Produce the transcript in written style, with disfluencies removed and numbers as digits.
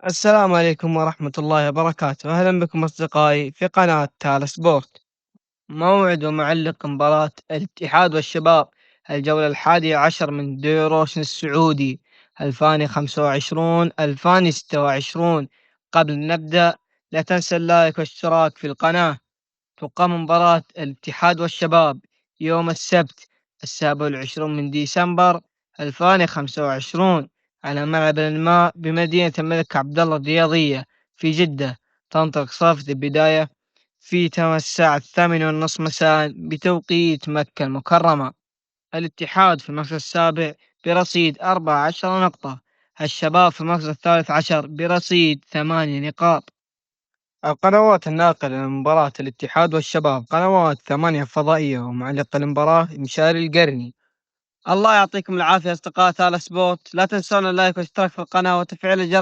السلام عليكم ورحمة الله وبركاته، أهلا بكم أصدقائي في قناة تالا سبورت. موعد ومعلق مباراة الاتحاد والشباب الجولة 11 من دوري روشن السعودي 2025-2026. قبل أن نبدأ، لا تنسى اللايك والاشتراك في القناة. تقام مباراة الاتحاد والشباب يوم السبت 27 من ديسمبر 2025 على ملعب الماء بمدينة الملك عبدالله الرياضية في جدة. تنطلق صافرة البداية في تمام الساعة 8:30 مساء بتوقيت مكة المكرمة. الاتحاد في المركز السابع برصيد 14 نقطة. الشباب في المركز الثالث عشر برصيد 8 نقاط. القنوات الناقلة لمباراة الاتحاد والشباب قنوات 8 فضائية، ومعلق المباراة مشاري القرني. الله يعطيكم العافية أصدقاء تالا سبورت، لا تنسون اللايك والاشتراك في القناة وتفعيل الجرس